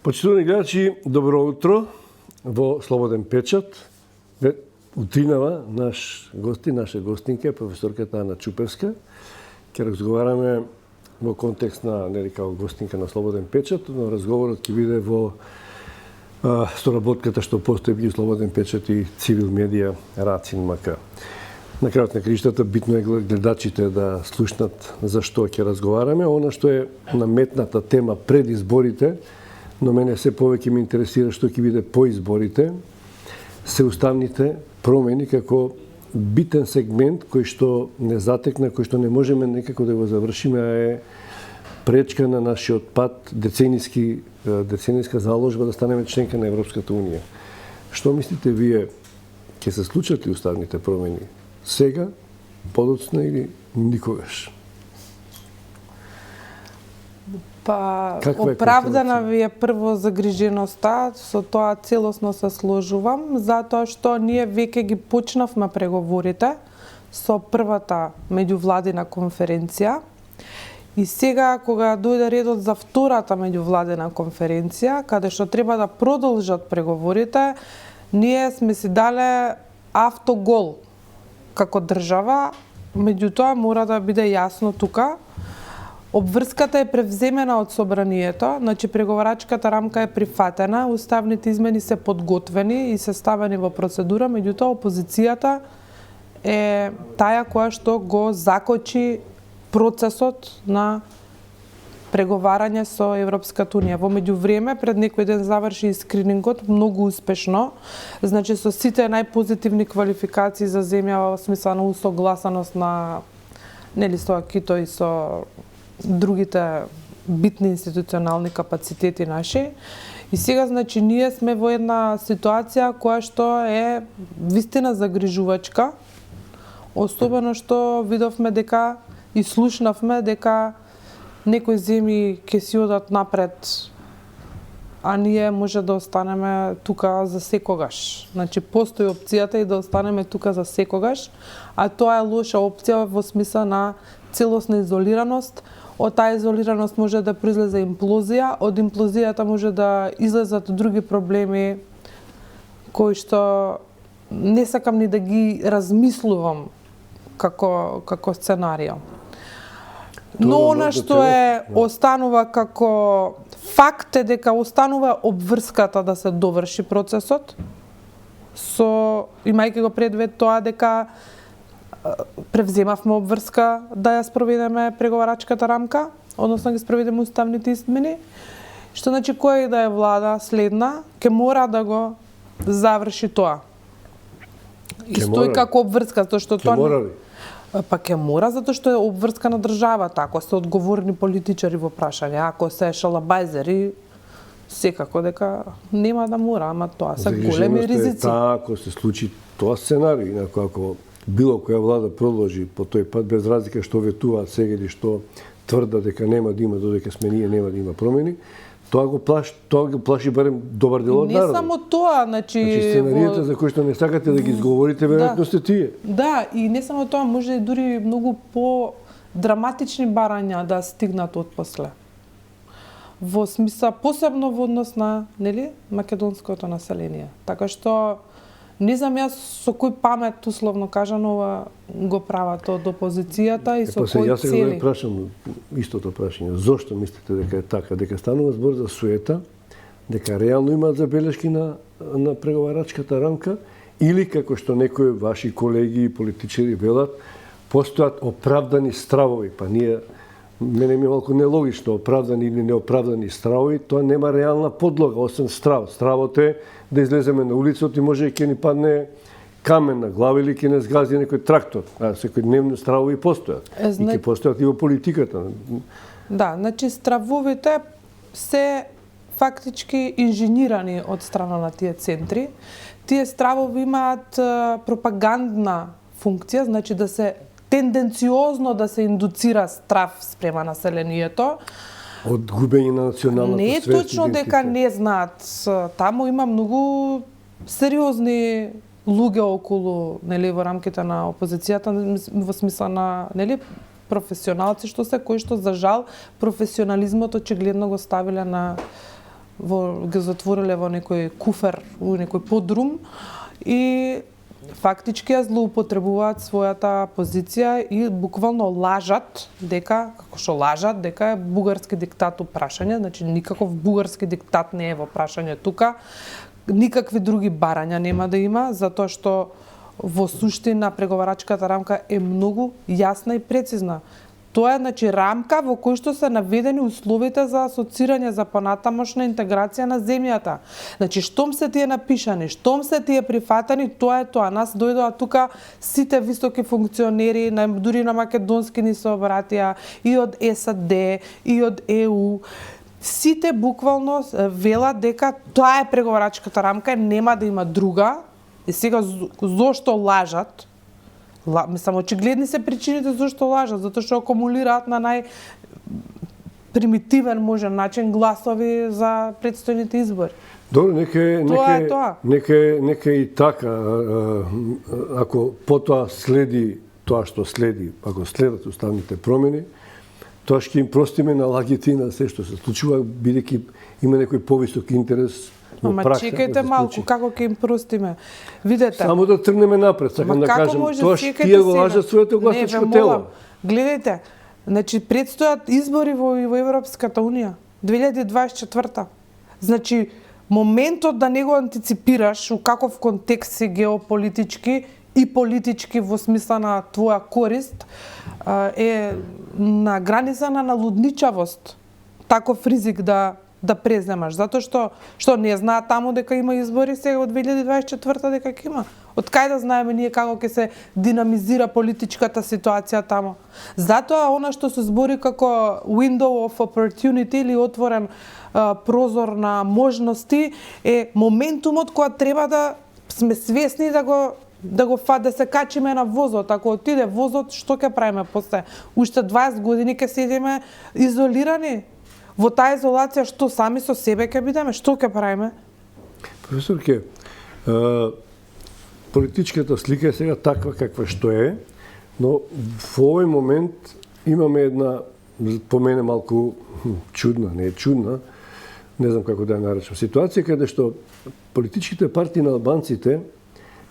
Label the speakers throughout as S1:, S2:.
S1: Почитувани гледачи, добро утро во Слободен печат. Утринава наша гостинка, професорката Ана Чупевска. Ќе разговараме во контекст на, нели како гостинка на Слободен печат, но разговорот ќе биде во соработката што постои меѓу Слободен печат и Цивил медија Рацин МК. На крајот на криштата битно е гледачите да слушнат за што ќе разговараме. Она што е наметната тема пред изборите, но мене се повеќе ме интересира што ќе биде по изборите, се уставните промени како битен сегмент кој што не затекна, кој што не можеме некако да го завршиме, а е пречка на нашиот пат, децениска заложба да станеме членка на Европската унија. Што мислите вие, ќе се случат ли уставните промени сега, подоцна или никогаш?
S2: Па, оправдана ви е прво загриженоста, со тоа целосно се сложувам, затоа што ние веќе ги почнавме преговорите со првата меѓувладина конференција и сега кога дојде редот за втората меѓувладина конференција, каде што треба да продолжат преговорите, ние сме си дале автогол како држава, меѓутоа мора да биде јасно тука. Обврската е превземена од собранието, значи преговарачката рамка е прифатена, уставните измени се подготвени и се ставени во процедура, меѓутоа опозицијата е таја која што го закочи процесот на преговарање со Европската унија. Во меѓувреме, пред некој ден заврши скринингот многу успешно, значи со сите најпозитивни квалификации за земја во смисла на усогласаност на со АКИТО и со другите битни институционални капацитети наши. И сега, значи, ние сме во една ситуација која што е вистина загрижувачка, особено што видовме дека и слушнавме дека некои земји ќе си одат напред, а ние може да останеме тука за секогаш. Значи, постои опцијата и да останеме тука за секогаш, а тоа е лоша опција во смисла на целосна изолираност. Од таа изолираност може да произлезе имплозија, од имплозијата може да излезат други проблеми кои што не сакам ни да ги размислувам како сценарио. Но она што останува како факт е дека останува обврската да се доврши процесот, имајќи го предвид тоа дека превземавме обврска да ја спроведеме преговарачката рамка, односно ги спроведеме уставните измени, што значи која и да е влада следна, ќе мора да го заврши тоа. Исто и како обврска, затоа што тоа...
S1: Ќе мора ли?
S2: Па ќе мора, затоа што е обврска на државата, ако се одговорни политичари во прашање, ако се шалабајзери, секако дека нема да мора, ама тоа се големи ризици.
S1: Ако се случи тоа сценарио, инаку ако било која влада продолжи по тој пат, без разлика што ветуваат сега или што тврдат дека нема да има, додека сме ние, нема да има промени, тоа го плаши барем добар дел од народот.
S2: Не само тоа, значи
S1: сценаријата за кои што не сакате да ги изговорите, веројатно сте тие.
S2: Да, и не само тоа, може дури многу по-драматични барања да стигнат отпосле. Во смисла, посебно во однос на, македонското население. Така што не знам јас со кој памет, условно кажано, го прават од опозицијата и со кој
S1: јас
S2: цели.
S1: Јас сега прашам истото прашање. Зошто мислите дека е така? Дека станува збор за суета, дека реално имаат забелешки на преговарачката рамка, или како што некои ваши колеги и политичари велат, постојат оправдани стравови, па мене ми е малку нелогично, оправдани или неоправдани стравови, тоа нема реална подлога, освен страв. Стравот е да излеземе на улицата и може ќе ни падне камен на глава или ќе не згази некој трактор. Секојдневно стравови постојат. И ќе постојат и во политиката.
S2: Да, значи стравовите се фактички инженирани од страна на тие центри. Тие стравови имаат пропагандна функција, значи да се тенденциозно да се индуцира страв спрема населението.
S1: Од губење на националната свест.
S2: Не е точно дека не знаат. Таму има многу сериозни луѓе околу, во рамките на опозицијата, во смисла на, професионалци што се, кои што за жал професионализмот очигледно го ставиле на ги затвориле во некој куфер, во некој подрум и фактички ја злоупотребуваат својата позиција и буквално лажат дека, како што лажат, дека е бугарски диктат прашање, значи никаков бугарски диктат не е во прашање тука, никакви други барања нема да има, затоа што во суштина преговарачката рамка е многу јасна и прецизна. Тоа е, значи, рамка во кој што се наведени условите за асоцирање за понатамошна интеграција на земјата. Значи, штом се тие напишани, штом се тие прифатени, тоа е тоа. Нас дојдоа тука сите високи функционери, дури на македонски ни се обратија, и од САД, и од ЕУ. Сите буквално велат дека тоа е преговарачката рамка, нема да има друга. И сега, зошто лажат? Мислам, очигледни се причините зашто лажат, затоа што акумулираат на најпримитивен можен начин гласови за предстојните избори.
S1: Добро, нека и така, ако потоа следи тоа што следи, ако следат уставните промени, тоа ќе им простиме на лагите и на се што се случува, бидејќи има некој повисок интерес.
S2: Ама чекајте малку, како ќе им простиме? Видете.
S1: Само да тргнеме напред, сакам да кажам, тоа што тие го лажат своето гласачко тело.
S2: Гледайте, значи предстојат избори во Европската унија 2024. Значи моментот да не го антиципираш у каков контекст си геополитички и политички во смисла на твоја корист е на граница на налудничавост. Таков ризик да преземаш, затоа што не знаат таму дека има избори сега од 2024 дека ќе има. Од кај да знаеме ние како ќе се динамизира политичката ситуација таму. Затоа она што се збори како window of opportunity или отворен прозор на можности е моментумот кога треба да сме свесни да се качиме на возот. Ако отиде возот, што ќе правиме после? Уште 20 години ќе седиме изолирани. Во таа изолација што сами со себе ќе бидеме, што ќе правиме?
S1: Професорке, политичката слика е сега таква каква што е, но во овој момент имаме една, по мене малку чудна, не е чудна, не знам како да ја наречам, ситуација каде што политичките партии на албанците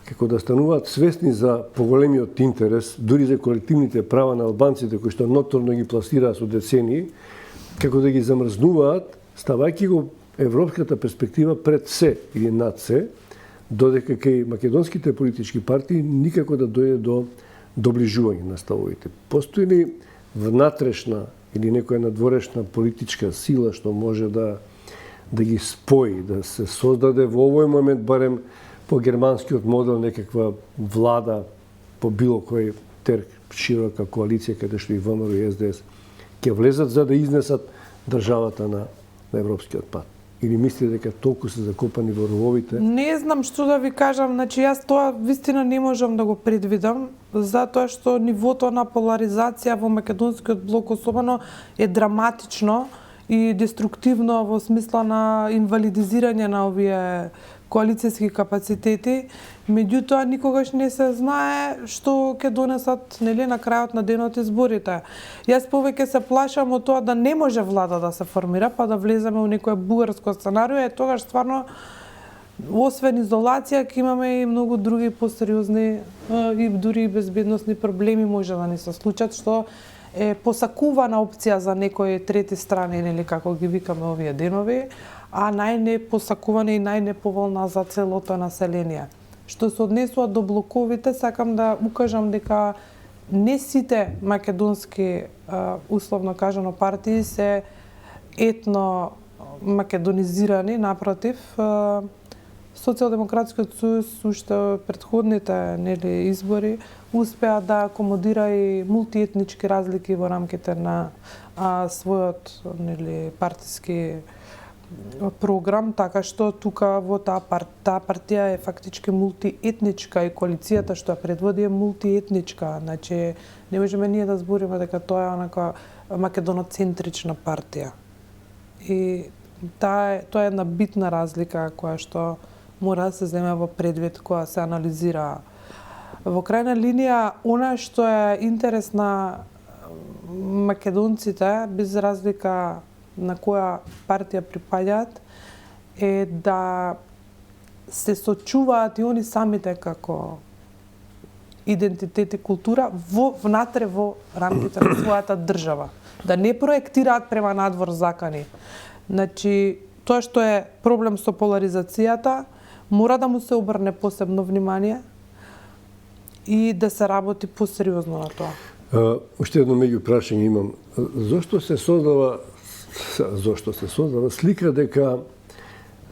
S1: како да стануваат свесни за поголемиот интерес, дури за колективните права на албанците кои што ноторно ги пласираат со децении, како да ги замрзнуваат, ставајќи го европската перспектива пред се или над се, додека кај македонските политички партии никако да дојде до доближување на ставовите. Постои ли внатрешна или некоја надворешна политичка сила што може да ги спои, да се создаде во овој момент барем по германскиот модел некаква влада по било кој широка коалиција каде што и ВМРО и СДС ќе влезат за да изнесат државата на европскиот пат? Или мислите дека толку се закопани во рововите?
S2: Не знам што да ви кажам, значи јас тоа вистина не можам да го предвидам, затоа што нивото на поларизација во македонскиот блок особено е драматично и деструктивно во смисла на инвалидизирање на овие коалицијски капацитети, меѓутоа никогаш не се знае што ќе донесат на крајот на денот изборите. Јас повеќе се плашам од тоа да не може влада да се формира, па да влеземе во некој бугарско сценарио, тогаш стварно освен изолација ќе имаме и многу други посериозни и дури безбедносни проблеми може да ни се случат, што е посакувана опција за некои трети страни, или како ги викаме овие денови, а најнепосакувана и најнеповолна за целото население. Што се однесува до блоковите, сакам да укажам дека не сите македонски, условно кажано, партии се етно македонизирани, напротив, Социјалдемократскиот сојуз уште претходните избори успеа да акомодира и мултиетнички разлики во рамките на својот партиски програм, така што тука во таа партија е фактички мултиетничка и коалицијата што ја предводи е мултиетничка. Значи не можеме ние да збориме дека тоа е онака македоноцентрична партија. И тоа е една битна разлика која што мора да се земе во предвид кога се анализира. Во крајна линија, она што е интерес на македонците, без разлика на која партија припаѓаат, е да се сочуваат и они самите како идентитет и култура внатре во рамките на својата држава. Да не проектираат према надвор закани. Значи, тоа што е проблем со поларизацијата, мора да му се обрне посебно внимание и да се работи посериозно на тоа.
S1: Уште едно меѓу прашање имам. Зошто се создава слика дека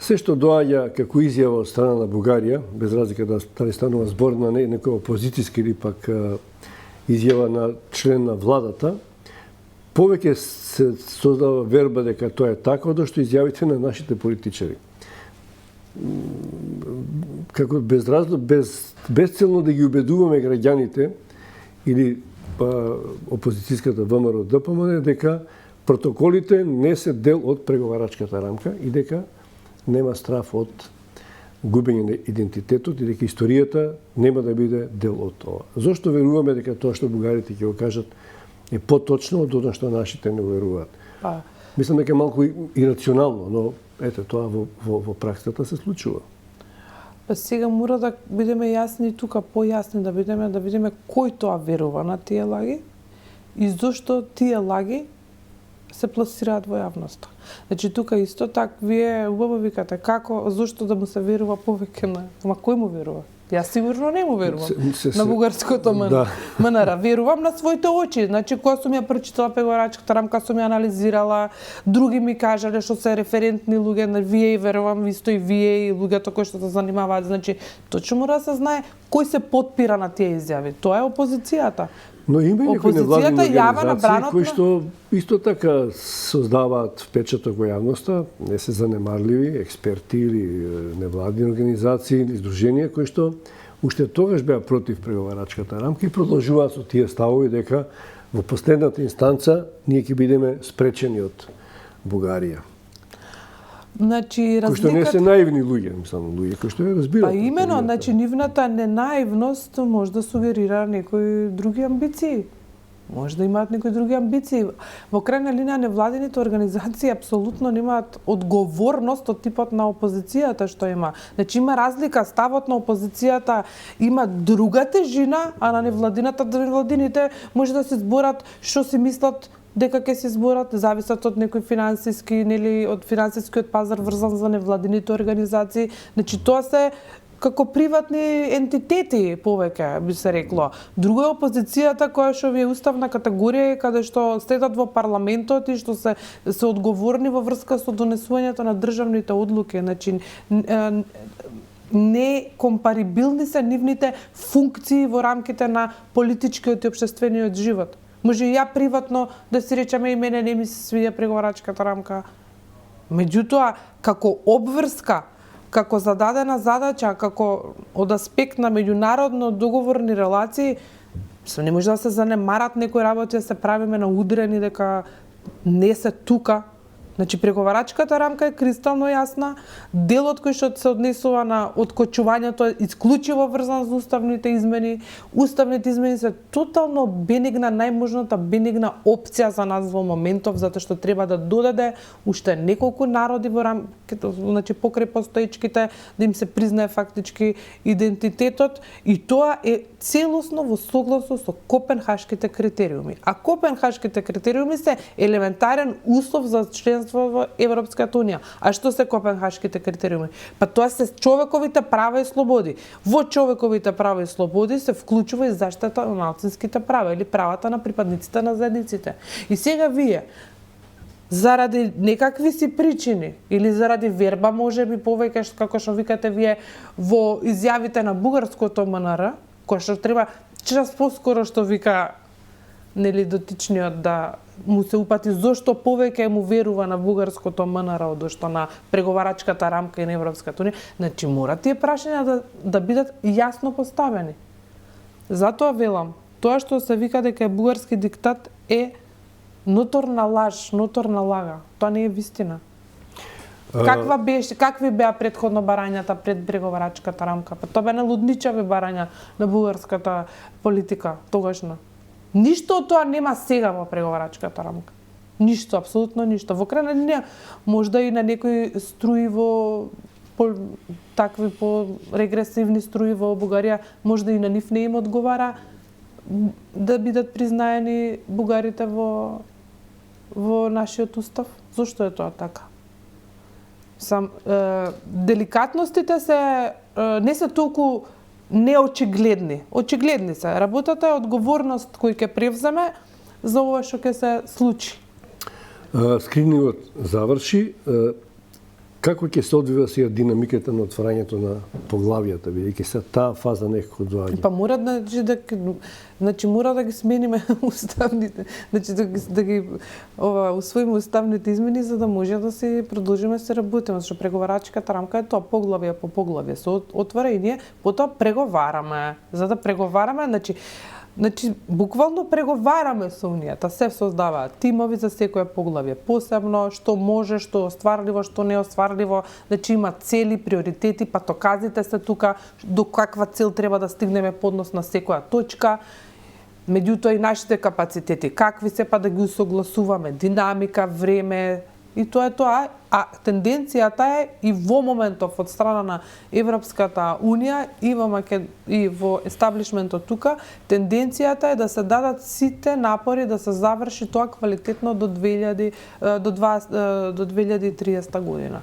S1: се што доаѓа како изјава од страна на Бугарија, без разлика дали станува збор на некоја опозицијска или пак изјава на член на владата, повеќе се создава верба дека тоа е така, одошто изјавите на нашите политичари. Како безцелно да ги убедуваме граѓаните или опозицијската ВМРО ДПМН дека протоколите не се дел од преговарачката рамка и дека нема страф од губење на идентитетот и дека историјата нема да биде дел од тоа. Зошто веруваме дека тоа што бугарите ќе го кажат е поточно од она што нашите не веруваат? Мислам дека е малку ирационално, но ете тоа во праксата се случува.
S2: Сега мора да бидеме јасни тука, појасни да видиме кој тоа верува на тие лаги и зошто тие лаги се пласираат во јавноста. Значи тука исто така вие убаво викате зошто да му се верува повеќе на, ама кој му верува? Јас сигурно не му верувам на бугарското МНР. Верувам на своите очи. Значи, кога сум ја прочитала преговарачката рамка, сум ја анализирала, други ми кажале што се референтни луѓе, на вие и верувам исто и вие и луѓето кои што се занимаваат. Значи, точно мора да се знае кој се потпира на тие изјави. Тоа е опозицијата.
S1: Но има и некои невладини организации кои што исто така создаваат впечаток во јавноста, не се занемарливи, експерти или невладини организации или издруженија кои што уште тогаш беа против преговарачката рамка и продолжуваат со тие ставови дека во последната инстанца ние ќе бидеме спречени од Бугарија.
S2: Значи,
S1: кои што не се наивни луѓе, мислам, луѓе кои што ја разбираат.
S2: Па имено, значи нивната ненаивност може да сугерира некои други амбиции. Може да имаат некои други амбиции. Во крајна линија невладините организации апсолутно немаат одговорност од типот на опозицијата што има. Значи има разлика, ставот на опозицијата има друга тежина, а на невладините може да се зборат што си мислат дека ќе се зборат, зависат од некој финансиски или од финансискиот пазар врзан за невладините организации. Значи тоа се како приватни ентитети повеќе би се рекло. Друго е опозицијата која што ви е уставна категорија каде што седат во парламентот и што се одговорни во врска со донесувањето на државните одлуки. Значи не компарибилни се нивните функции во рамките на политичкиот и општествениот живот. Може и ја приватно да си речеме и мене не ми се свиѓа преговарачката рамка. Меѓутоа, како обврска, како зададена задача, како од аспект на меѓународно договорни релации, не може да се занемарат некои работи да се правиме на удрени дека не се тука. Значи, преговарачката рамка е кристално јасна. Делот кој што се однесува на откочувањето е исклучиво врзан за уставните измени. Уставните измени се тотално бенигна, најможната бенигна опција за нас во моментов, затоа што треба да додаде уште неколку народи во рамките, значи покрај постоечките, да им се признае фактички идентитетот и тоа е целосно во согласно со Копенхашките критериуми. А Копенхашките критериуми се елементарен услов за членство во Европската унија. А што се Копенхашките критериуми? Па тоа се човековите права и слободи. Во човековите права и слободи се вклучува и заштита на малцинските права или правата на припадниците на заедниците. И сега вие заради некакви си причини или заради верба можеби повеќе како што викате вие во изјавите на бугарското МНР, кој што треба час поскоро што вика нели дотичниот да му се упати зошто повеќе му верува на бугарското МНР од што на преговарачката рамка и на Европската унија, значи мора тие прашања да бидат јасно поставени. Затоа велам, тоа што се вика дека е бугарски диктат е ноторна лаж, ноторна лага. Тоа не е вистина. Какви беа претходно барањата пред преговарачката рамка? Па тоа беа лудничави барања на бугарската политика тогашна. Ништо од тоа нема сега во преговарачката рамка. Ништо, апсолутно ништо. Во крајна линија, можда и на некои струи такви по-регресивни струи во Бугарија, можда и на нив не им одговара да бидат признаени бугарите во нашиот устав. Зошто е тоа така? Деликатностите не се толку неочигледни. Очигледни се. Работата е одговорност кој ќе превземе за ова што ќе се случи.
S1: Скринингот заврши. Како ќе се одвива сега динамиката на отварањето на поглавијата, бидејќи се таа фаза некако доаѓа?
S2: Па мора мора да ги смениме уставните, да ги усвоиме уставните измени за да може да се продолжиме да се работиме, зашто преговарачката рамка е тоа поглавје по поглавје се отвара и ние потоа преговараме. За да преговараме, Значи, буквално преговараме со Унијата, се создаваат тимови за секое поглавје, посебно, што може, што е остварливо, што не е остварливо, значи има цели, приоритети, патоказите се тука, до каква цел треба да стигнеме поднос на секоја точка, меѓутоа и нашите капацитети, какви се па да ги усогласуваме, динамика, време, и тоа е тоа, а тенденцијата е и во моментов од страна на Европската Унија и во естаблишментот тука, тенденцијата е да се дадат сите напори да се заврши тоа квалитетно до 2030 година.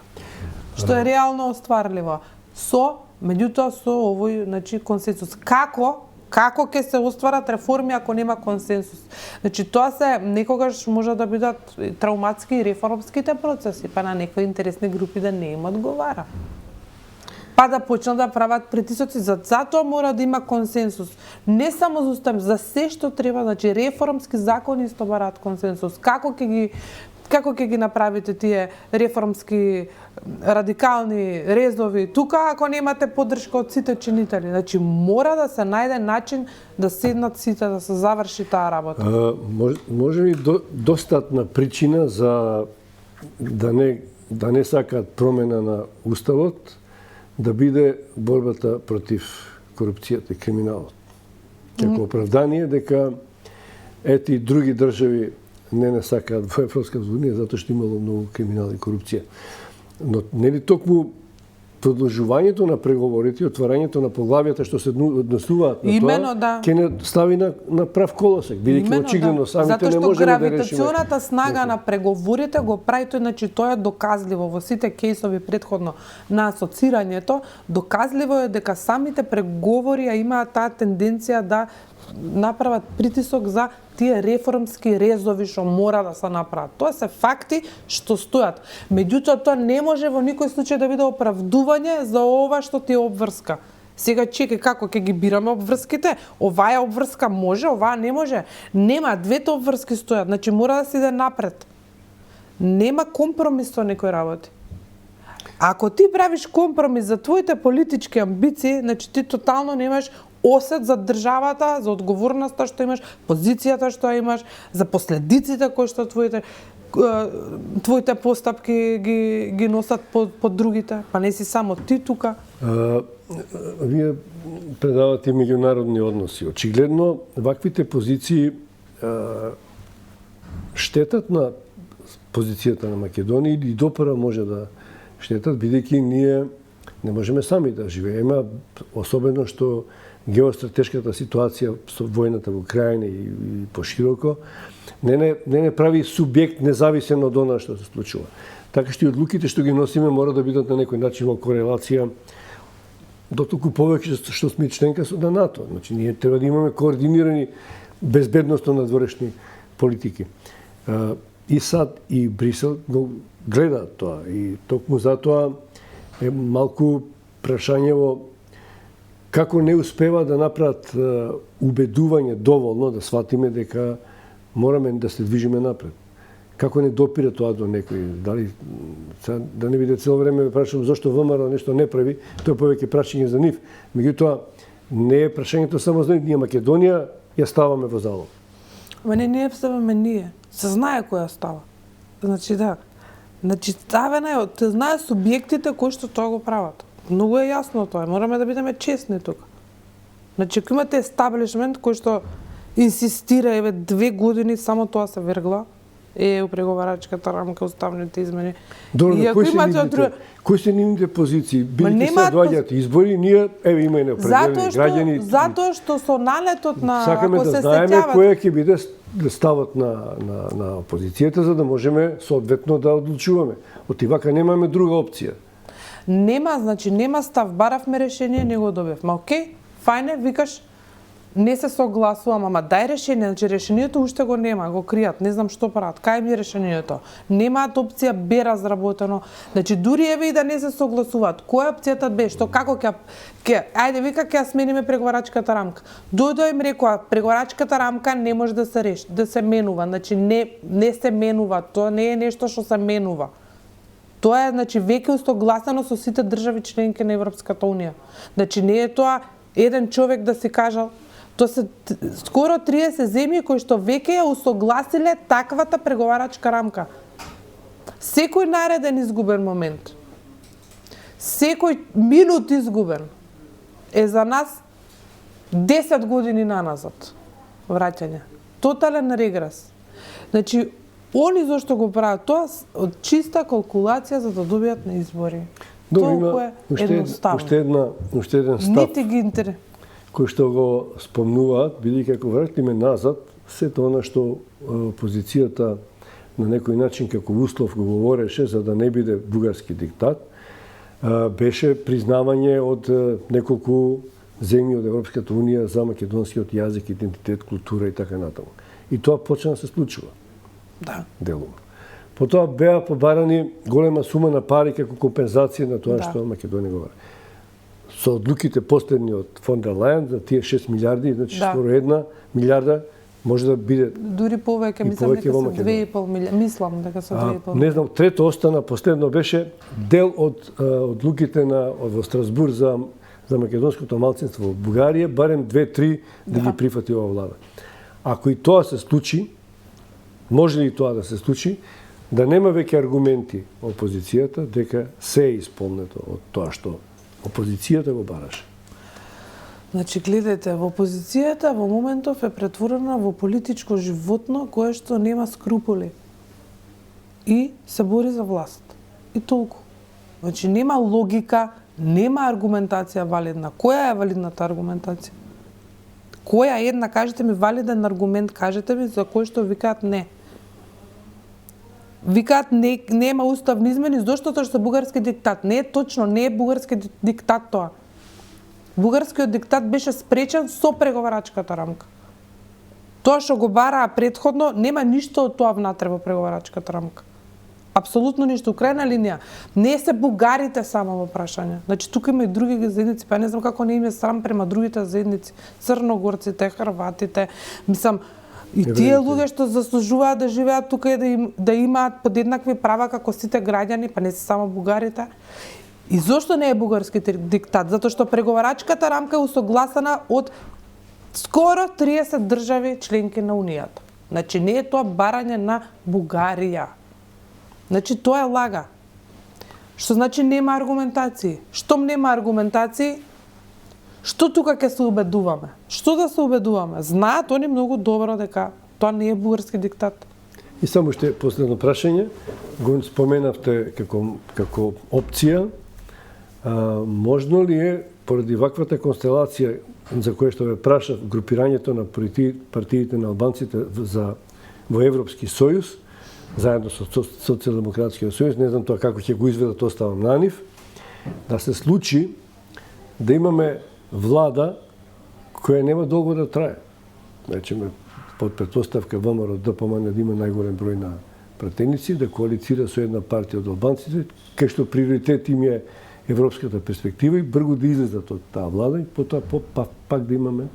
S2: Што е реално остварливо. Меѓутоа со овој, консенсус. Како ќе се остварат реформи ако нема консенсус? Значи, тоа се некогаш може да бидат травматски и реформските процеси, па на некои интересни групи да не им одговара. Па да почнат да прават притисоци, затоа мора да има консенсус. Не само за устав, за се што треба, значи реформски закони исто бараат консенсус. Како ќе ги направите тие реформски радикални резови тука ако немате поддршка од сите чинители? Значи мора да се најде начин да седнат сите да се заврши таа работа.
S1: Може би достатна причина за да не сакаат промена на уставот да биде борбата против корупцијата и криминалот. Како оправдание дека ети други држави не сакаат во Европската Унија затоа што имало многу криминал и корупција. Но нели токму продолжувањето на преговорите и отварањето на поглавјата што се однесуваат на тоа, ќе не стави на прав колосек, бидејќи очигледно самите не можеме да решиме.
S2: Гравитационата снага на преговорите го прави тој, значи тоа е доказливо во сите кейсови претходно на асоцирањето, доказливо е дека самите преговори имаат таа тенденција да направат притисок за тие реформски резови што мора да се направат. Тоа се факти што стојат. Меѓутоа тоа не може во никој случај да биде оправдување за ова што ти е обврска. Сега чекај како ќе ги бираме обврските? Оваа обврска може, оваа не може. Нема, двете обврски стојат, значи мора да се иде напред. Нема компромис со некои работи. Ако ти правиш компромис за твоите политички амбиции, значи ти тотално немаш осет за државата, за одговорноста што имаш, позицијата што имаш, за последиците кои што твоите постапки ги носат по другите, па не си само ти тука.
S1: Вие предавате меѓународни односи. Очигледно, ваквите позиции штетат на позицијата на Македонија или допора може да штетат, бидејќи ние не можеме сами да живееме, особено што геостратешката ситуација со војната во Украина и пошироко не прави субјект независен од она што се случува. Така што и одлуките што ги носиме мора да бидат на некој начин во корелација дотолку повеќе што сме членка на НАТО. Значи ние треба да имаме координирани безбедносно надворешни политики. И САД и Брисел го гледаат тоа и токму затоа е малку прашањево како не успева да направат убедување доволно да сватиме дека мораме да се движиме напред. Како не допира тоа до некој? Дали да не биде цело време прашувам зошто ВМРО нешто не прави, тоа повеќе прашање за нив. Меѓутоа не е прашањето само за нив, ние Македонија ја ставаме во залог.
S2: Не ја ставаме ние. Се знае која става. Значи да. Значи ставена е, те знае субјектите кои што тоа го прават. Многу е јасно тоа, мораме да бидеме честни тука. Значи, ако имате естаблишмент кој што инсистира, 2 години само тоа се вергла, у преговарачката рамка уставните измени.
S1: Добро, кои се нивните позиции? Бидејќи се доаѓаат избори, ние има и неопределени граѓани.
S2: Затоа што со налетот на
S1: сакаме
S2: ако
S1: да
S2: се
S1: знаеме
S2: сеќават,
S1: која ќе биде ставот на опозицијата, за да можеме соодветно да одлучуваме. Отивака немаме друга опција.
S2: Нема став, баравме решение, не го добивме. Океј, фајне, викаш, не се согласувам, ама дај решение, значи решението уште го нема, го кријат, не знам што прават, кај ми е решението? Немаат опција Б разработено, значи дури еве и да не се согласуваат, која опцијата Б, што како ајде вика ќе смениме преговарачката рамка. Дојдоа им рекоа, преговарачката рамка не може да се реши, да се менува, значи не се менува, тоа не е нешто што се менува. Тоа е, значи, веќе устогласено со сите држави членки на Европската Унија. Значи, не е тоа еден човек да си кажал, тоа се скоро 30 земји кои што веќе ја усогласиле таквата преговарачка рамка. Секој нареден изгубен момент, секој минут изгубен е за нас 10 години наназад враќање. Тотален регрес. Значи, они зашто го прават тоа од чиста калкулација за да добијат на избори. Толку е едноставно.
S1: Уште еден став.
S2: Нити ги интерес.
S1: Кој што го спомнуваат, бидејќи ако вратиме назад, сето она што опозицијата на некој начин како услов го говореше за да не биде бугарски диктат, беше признавање од неколку земји од Европската Унија за македонскиот јазик, идентитет, култура и така натаму. И тоа почна да се случува.
S2: Да.
S1: Делово. Потоа беа побарани голема сума на пари како компензација на тоа што Македонија говори. Со одлуките последни од фон дер Лајен за тие 6 милиарди, значи скоро 1 милиарда може да биде
S2: дури повеќе, мислам дека се 2,5 милиарди, мислам дека се 2,5.
S1: Не знам, трето остана, последно беше дел од одлуките во Страсбург за македонското малцинство во Бугарија, барем 2-3 да ги прифати ова влада. Ако и тоа се случи, може ли тоа да се случи, да нема веќе аргументи опозицијата дека се е исполнето од тоа што опозицијата го бараше.
S2: Значи, гледайте, во опозицијата во моментов е претворена во политичко животно кое што нема скрупули и се бори за власт. И толку. Значи, нема логика, нема аргументација валидна. Која е валидната аргументација? Која една, кажете ми, валиден аргумент, кажете ми, за кој што викаат не? Викаат нема уставни измени, зашто тоа што е бугарски диктат. Не е точно, не е бугарски диктат тоа. Бугарскиот диктат беше спречен со преговарачката рамка. Тоа што го бараа претходно, нема ништо од тоа внатре во преговарачката рамка. Апсолутно ништо. Крајна линија. Не се бугарите само во прашање. Значи, тука има и други заедници, па не знам како не им е срам према другите заедници. Црногорците, хрватите, мислам, и тие луѓе што заслужуваат да живеат тука и да имаат подеднакви права како сите граѓани, па не се само бугарите. И зошто не е бугарски диктат? Затоа што преговарачката рамка е усогласена од скоро 30 држави членки на Унијата. Значи не е тоа барање на Бугарија. Значи тоа е лага. Што значи нема аргументации? Штом нема аргументации, што тука ќе се убедуваме? Што да се убедуваме? Знаат они многу добро дека тоа не е бугарски диктат.
S1: И само уште последно прашање, го споменавте како опција, можно ли е поради ваквата констелација за која што ве прашав, групирањето на партиите на албанците во Европски сојуз, заедно со Социјалдемократскиот сојуз, не знам тоа како ќе го изведат, оставам на нив, да се случи да имаме влада која нема долго да трае. Значи, под претпоставка ВМРО ДПМН да има најголем број на пратеници, да коалицира со една партија од албанците, кај што приоритет им е европската перспектива и бргу да излезат од таа влада и потоа пак да имаме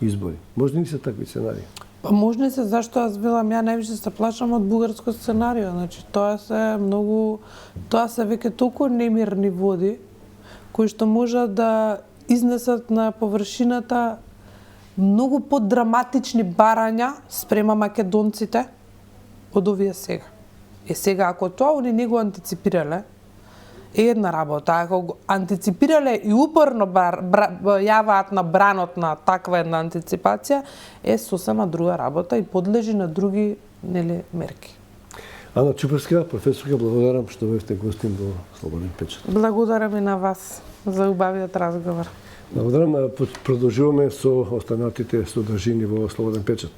S1: избори. Може ли се такви сценарии?
S2: Па може се, зашто аз велам, ја највише се плашам од бугарско сценарио. Значи, тоа се веќе толку немирни води, кои што можат да изнесат на површината многу подраматични барања спрема македонците од овие сега. Сега, ако тоа они не го антиципирале, е една работа. Ако го антиципирале и упорно јаваат на бранот на таква една антиципација, е сосема друга работа и подлежи на други мерки.
S1: Ана Чупарска, професорка, благодарам што бевте гостин во Слободен печат.
S2: Благодарам и на вас за убавиот разговор.
S1: Благодарам, продолжуваме со останатите содржини во Слободен печат.